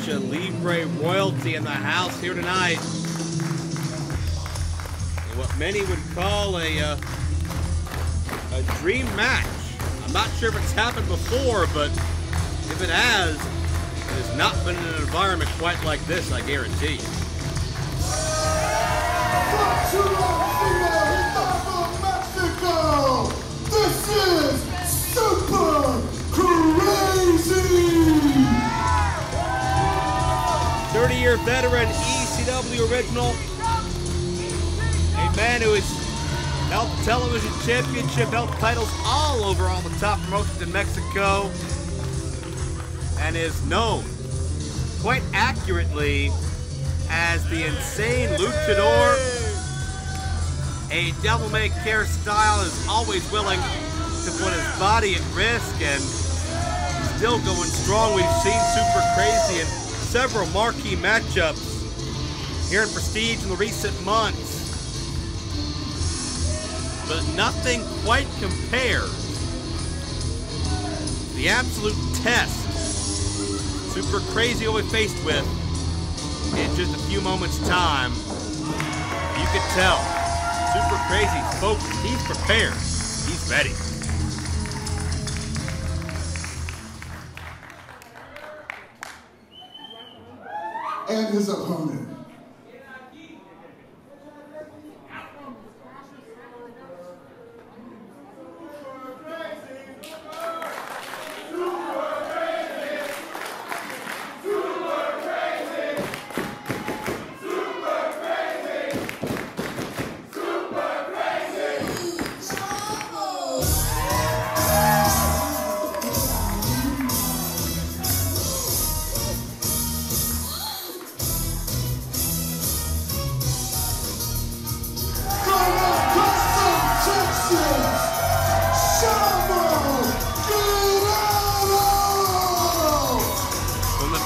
Lucha Libre royalty in the house here tonight. In what many would call a dream match. I'm not sure if it's happened before, but if it has not been in an environment quite like this, I guarantee. Mexico! This is Super Crazy! 30-year veteran, ECW original. A man who has held television championship, held titles all over all the top promotions in Mexico, and is known quite accurately as the insane luchador. A devil-may-care style, is always willing to put his body at risk and still going strong. We've seen Super Crazy in several marquee matchups here in Prestige in the recent months, but nothing quite compares to the absolute test Super Crazy will be faced with in just a few moments' time. You can tell Super Crazy's focused, he's prepared, he's ready. And his opponent.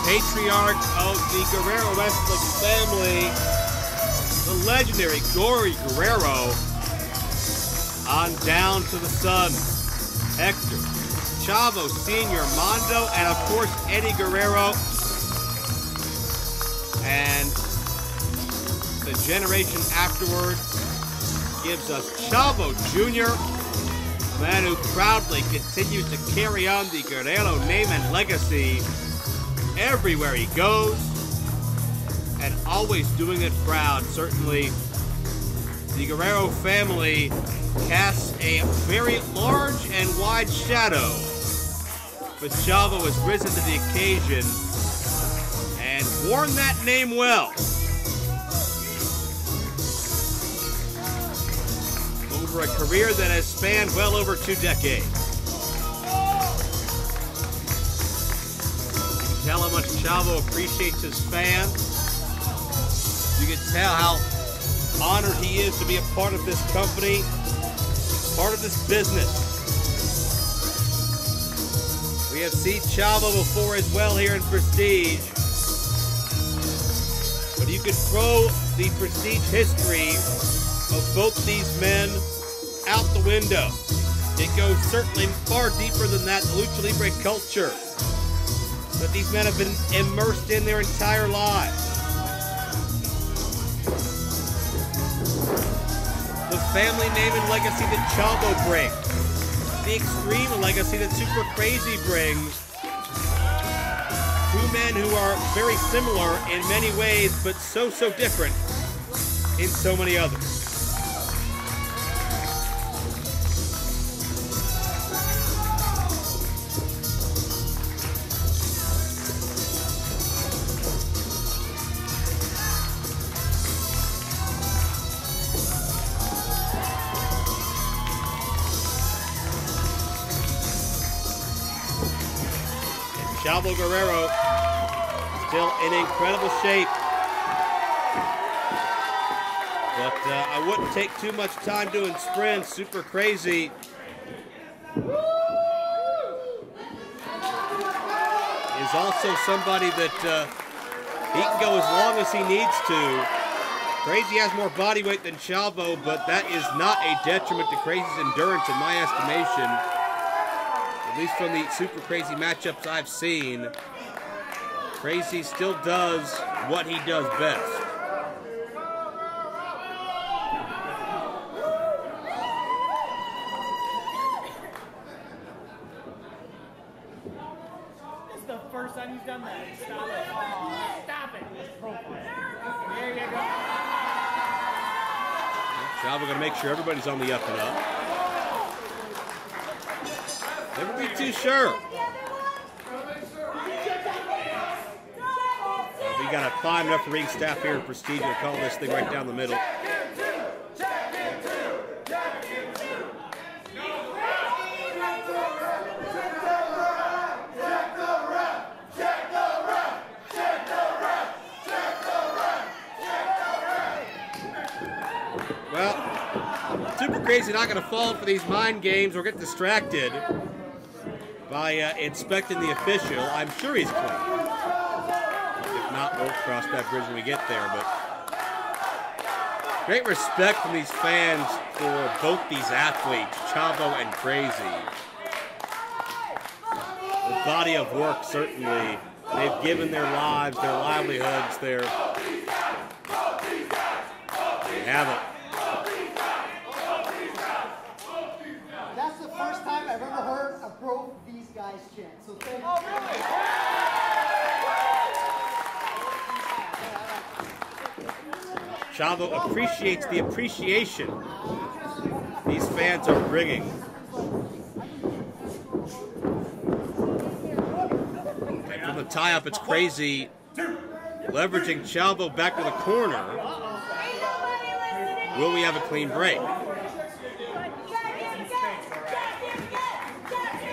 Patriarch of the Guerrero wrestling family, the legendary Gory Guerrero, on down to the son, Hector, Chavo Sr., Mondo, and of course Eddie Guerrero, and the generation afterwards gives us Chavo Jr., a man who proudly continues to carry on the Guerrero name and legacy everywhere he goes, and always doing it proud. Certainly, the Guerrero family casts a very large and wide shadow, but Chavo has risen to the occasion and worn that name well. Over a career that has spanned well over 2 decades. Tell how much Chavo appreciates his fans. You can tell how honored he is to be a part of this company, part of this business. We have seen Chavo before as well here in Prestige. But you can throw the Prestige history of both these men out the window. It goes certainly far deeper than that, the Lucha Libre culture that these men have been immersed in their entire lives. The family name and legacy that Chavo brings, the extreme legacy that Super Crazy brings. 2 men who are very similar in many ways, but so different in so many others. Chavo Guerrero still in incredible shape. But I wouldn't take too much time doing sprints. Super Crazy is also somebody that he can go as long as he needs to. Crazy has more body weight than Chavo, but that is not a detriment to Crazy's endurance in my estimation. At least from the Super Crazy matchups I've seen. Crazy still does what he does best. This is the first time you've done that. Stop it. Oh, stop it. There you go. Chavo going to make sure everybody's on the up and up. Never be too sure. We got a fine refereeing staff here at Prestige to call this thing right down the middle. Well, Super Crazy not going to fall for these mind games or get distracted by inspecting the official. I'm sure he's clean. If not, we'll cross that bridge when we get there. But great respect from these fans for both these athletes, Chavo and Crazy. The body of work, certainly. They've given their lives, their livelihoods, they have it. That's the first time I've ever heard a broke these guys chant. So thank you. Chavo appreciates the appreciation these fans are bringing. And from the tie-up, it's Crazy leveraging Chavo back to the corner. Will we have a clean break?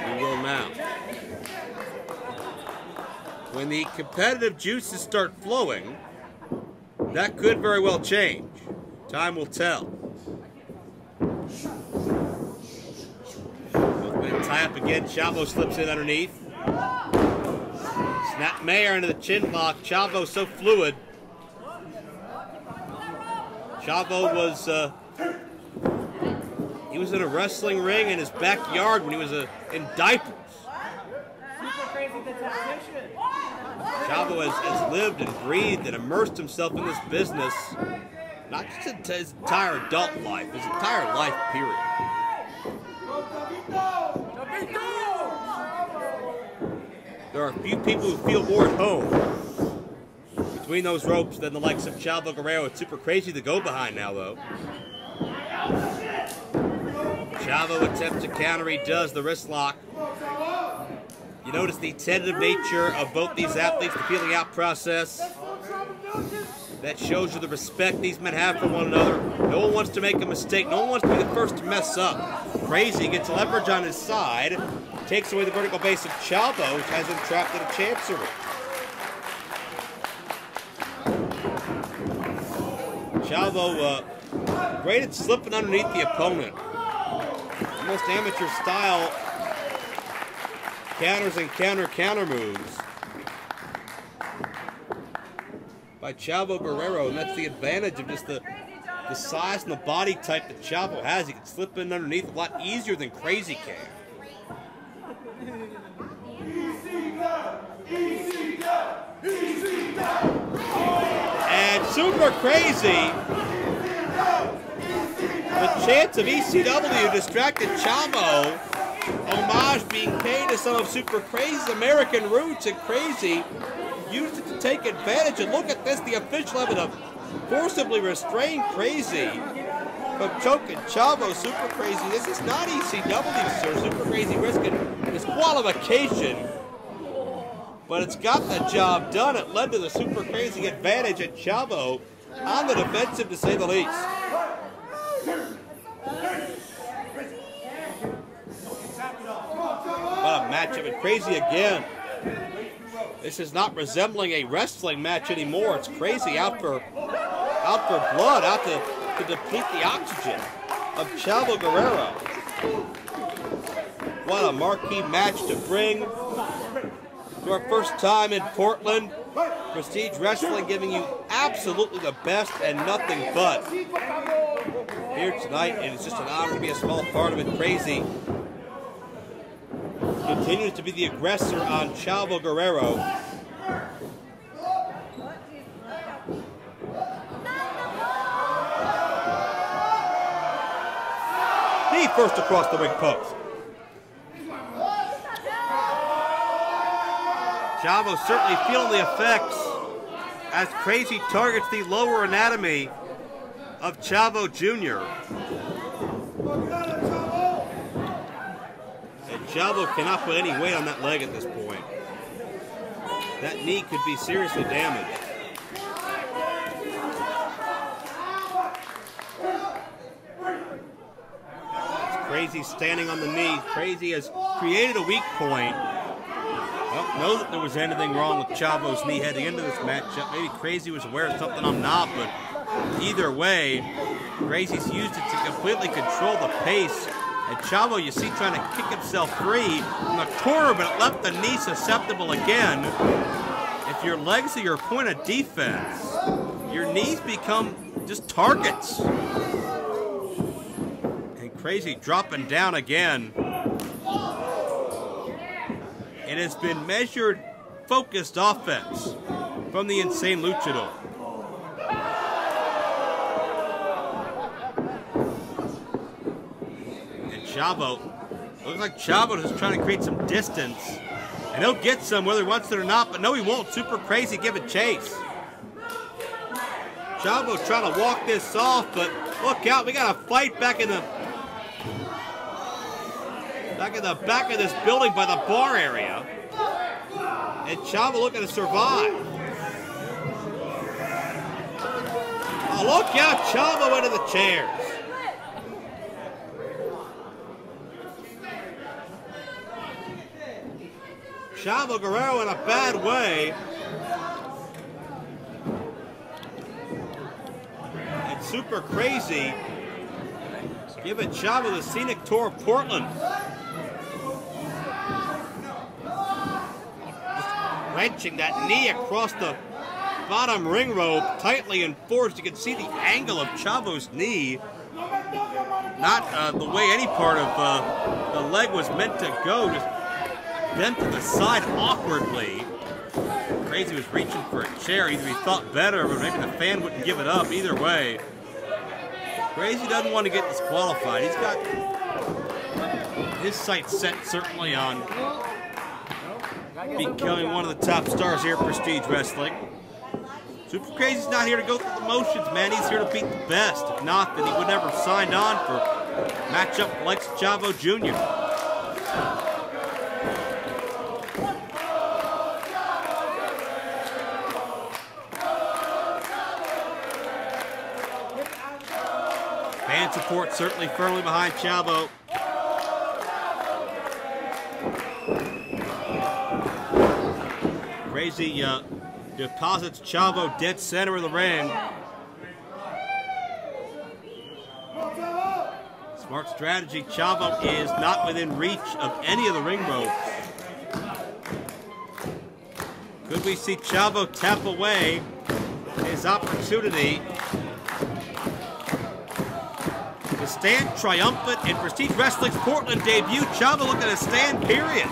We will now. When the competitive juices start flowing, that could very well change. Time will tell. Both men tie up again. Chavo slips in underneath. Snap Mayer into the chin lock. Chavo so fluid. Chavo was he was in a wrestling ring in his backyard when he was in diapers. Chavo has lived and breathed and immersed himself in this business, not just his entire adult life, his entire life period. There are a few people who feel more at home between those ropes than the likes of Chavo Guerrero and Super Crazy, the go-behind now, though. Chavo attempts to counter, he does the wrist lock. You notice the tentative nature of both these athletes, the feeling out process. That shows you the respect these men have for one another. No one wants to make a mistake. No one wants to be the first to mess up. Crazy gets leverage on his side, takes away the vertical base of Chavo, which has him trapped in a chancery. Chavo, great at slipping underneath the opponent. Almost amateur style counters and counter moves by Chavo Guerrero, and that's the advantage of just the size and the body type that Chavo has. He can slip in underneath a lot easier than Crazy can. And Super Crazy, the chance of ECW distracted Chavo. Homage being paid to some of Super Crazy's American roots, and Crazy used it to take advantage. And look at this, the official having to forcibly restrain Crazy from choking Chavo. Super Crazy, this is not ECW, sir. Super Crazy risking disqualification, but it's got the job done. It led to the Super Crazy advantage, and Chavo on the defensive, to say the least. What a matchup, and Crazy again. This is not resembling a wrestling match anymore. It's Crazy out for blood, out to deplete the oxygen of Chavo Guerrero. What a marquee match to bring to our first time in Portland. Prestige Wrestling giving you absolutely the best and nothing but here tonight, and it's just an honor to be a small part of it. Crazy continues to be the aggressor on Chavo Guerrero. first across the ring post. Chavo certainly feeling the effects as Crazy targets the lower anatomy of Chavo Jr. And Chavo cannot put any weight on that leg at this point. That knee could be seriously damaged. It's Crazy standing on the knee. Crazy has created a weak point. I don't know that there was anything wrong with Chavo's knee heading into this matchup. Maybe Crazy was aware of something I'm not, but either way, Crazy's used it to completely control the pace. And Chavo, you see, trying to kick himself free from the corner, but it left the knee susceptible again. If your legs are your point of defense, your knees become just targets. And Crazy dropping down again. It has been measured, focused offense from the Insane Luchador. And Chavo, looks like Chavo is trying to create some distance. And he'll get some whether he wants it or not, but no he won't. Super Crazy giving chase. Chavo trying to walk this off, but look out, we got a fight back in the back of this building by the bar area. And Chavo looking to survive. Oh, look out, Chavo into the chairs. Chavo Guerrero in a bad way. And Super Crazy giving Chavo the scenic tour of Portland. Wrenching that knee across the bottom ring rope, tightly enforced. You can see the angle of Chavo's knee. Not the way any part of the leg was meant to go, just bent to the side awkwardly. Crazy was reaching for a chair. Either he thought better, but maybe the fan wouldn't give it up. Either way, Crazy doesn't want to get disqualified. He's got his sights set certainly on becoming one of the top stars here at Prestige Wrestling. Super Crazy's not here to go through the motions, man. He's here to beat the best. If not, then he would never have signed on for a matchup like Chavo Jr. Fan support certainly firmly behind Chavo. Crazy deposits Chavo dead center of the ring. Smart strategy. Chavo is not within reach of any of the ring ropes. Could we see Chavo tap away his opportunity to stand triumphant in Prestige Wrestling's Portland debut? Chavo looking to stand, period.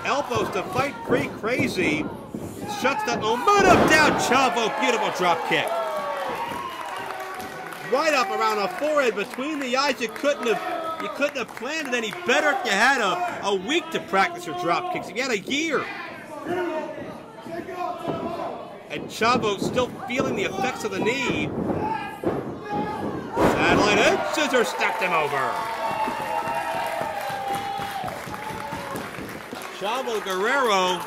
Elbows to fight free. Crazy shuts that momentum down. Chavo, beautiful drop kick. Right up around the forehead, between the eyes. You couldn't have planned it any better if you had a week to practice your drop kicks. You had a year. And Chavo still feeling the effects of the knee. Satellite edge scissor stepped him over. Chavo Guerrero,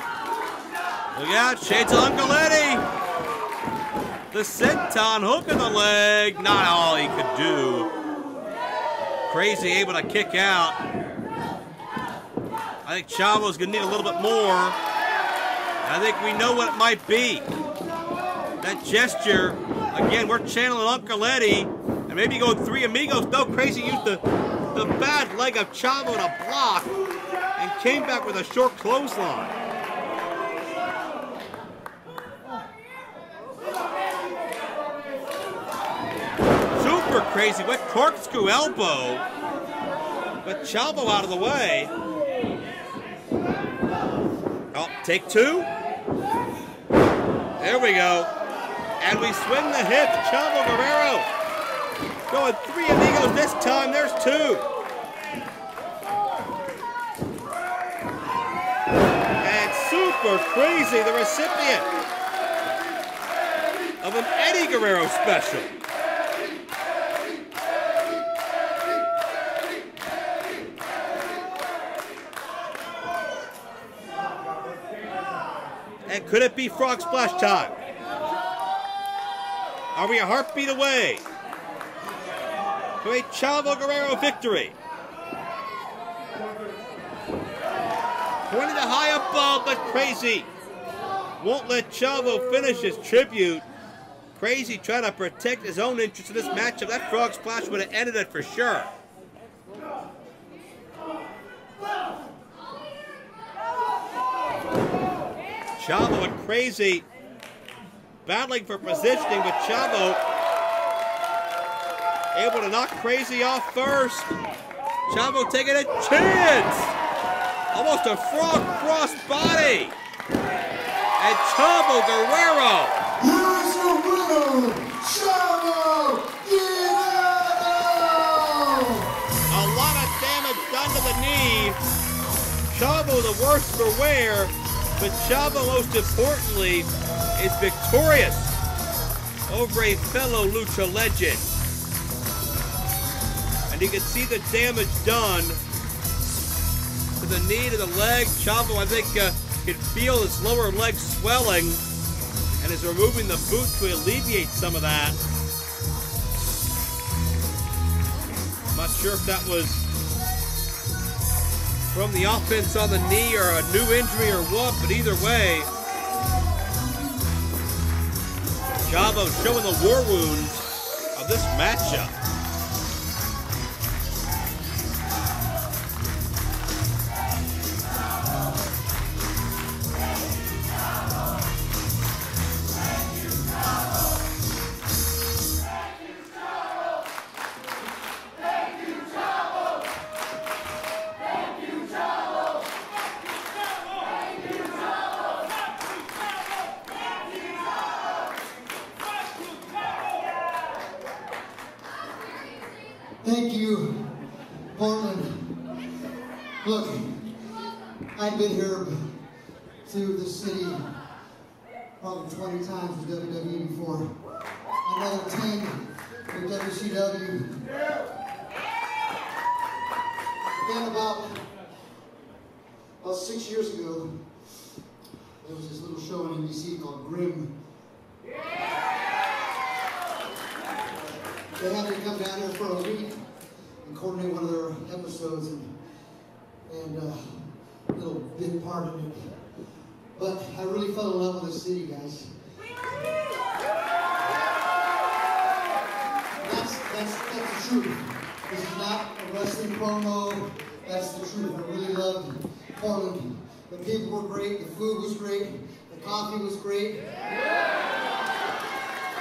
look out, shades of Uncle Eddie. The senton hook in the leg, not all he could do. Crazy able to kick out. I think Chavo's gonna need a little bit more. I think we know what it might be. That gesture, again, we're channeling Uncle Eddie, and maybe going Three Amigos. No, Crazy used the bad leg of Chavo to block, and came back with a short clothesline. Super Crazy with corkscrew elbow, but Chavo out of the way. Oh, take two. There we go. And we swing the hip. Chavo Guerrero going Three Amigos goes this time. There's two. And Super Crazy, the recipient of an Eddie Guerrero special. And could it be Frog Splash time? Are we a heartbeat away from a Chavo Guerrero victory? Pointing the high above, but Crazy won't let Chavo finish his tribute. Crazy trying to protect his own interest in this matchup. That Frog Splash would have ended it for sure. Chavo and Crazy battling for positioning, but Chavo able to knock Crazy off first. Chavo taking a chance. Almost a frog cross body. And Chavo Guerrero. Here's your winner, Chavo Guerrero. A lot of damage done to the knee. Chavo the worse for wear, but Chavo most importantly is victorious over a fellow Lucha legend. And you can see the damage done to the knee, to the leg. Chavo, I think, can feel his lower leg swelling and is removing the boot to alleviate some of that. I'm not sure if that was from the offense on the knee or a new injury or what, but either way, Chavo showing the war wounds of this matchup. Thank you, Portland. Look, I've been here to the city probably 20 times with WWE before. Another 10 with WCW. Then about 6 years ago, there was this little show on NBC called Grimm. They had me come down here for a week and coordinate one of their episodes and a little bit part of it. But I really fell in love with the city, guys. That's the truth. This is not a wrestling promo. That's the truth. I really loved Portland. The people were great. The food was great. The coffee was great.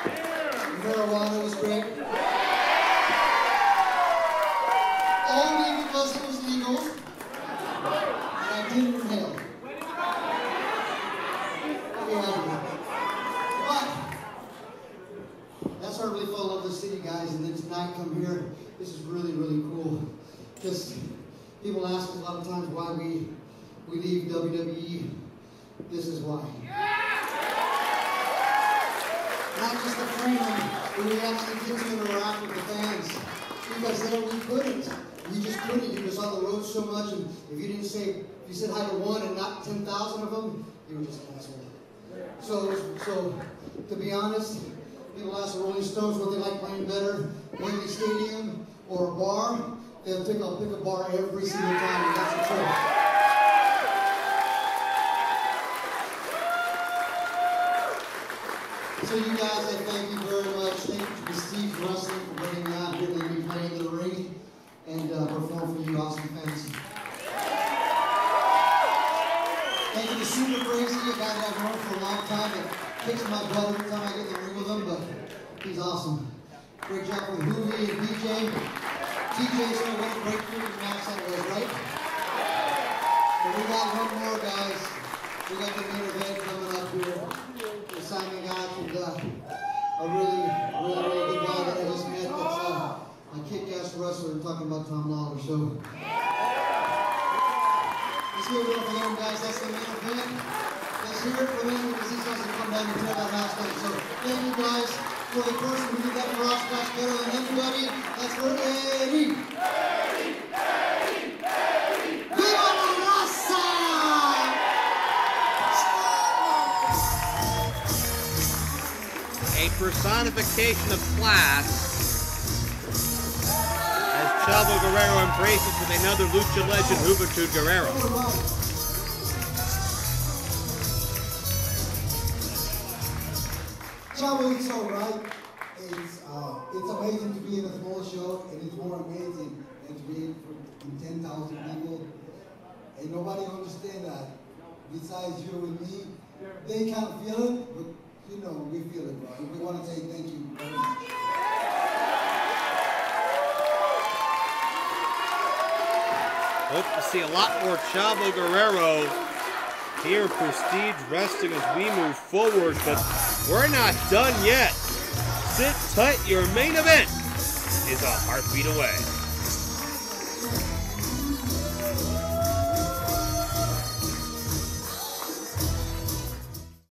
The marijuana was great. Only because it was legal, and I didn't inhale. But that's why I really fell in love with the city, guys. And then tonight, come here. This is really, really cool. Just people ask us a lot of times why we leave WWE. This is why. Not just the freedom, but we actually get to interact with the fans. Because then we couldn't. We just couldn't. You was on the road so much, and if you didn't say, if you said hi to one and not 10,000 of them, you were just an asshole. So to be honest, people ask the Rolling Stones what they like playing better, Wembley Stadium or a bar. They'll pick a bar every single time, and that's the truth. So you guys, I thank you very much. Thank you to Prestige Wrestling for bringing me out here, letting me play in the ring and perform for you awesome fans. Thank you to Super Crazy, a guy that I've known for a long time that kicks my butt every time I get in the ring with him, but he's awesome. Great job with Hoovy and DJ. TJ's going to win a great freaking match that was, right? But we got one more, guys. We got the main event coming up here. Simon Gotch and a really good guy that I just met that's a kick-ass hell of a show. Let's give it up for them, guys. That's the main event. Let's hear it for them because he's supposed to come down and tear that house down. So thank you guys for the person who did that for us better than anybody. That's for Eddie. Viva la raza! A personification of class as Chavo Guerrero embraces with another Lucha legend, Juventud Guerrero. Chavo, it's all right. It's amazing to be in a small show, and it's more amazing than to be in 10,000 people. And nobody understands that besides you and me. They can't feel it, but you know, we feel it, bro. We want to say thank you very much. Hope to see a lot more Chavo Guerrero here at Prestige Wrestling as we move forward, but we're not done yet. Sit tight, your main event is a heartbeat away.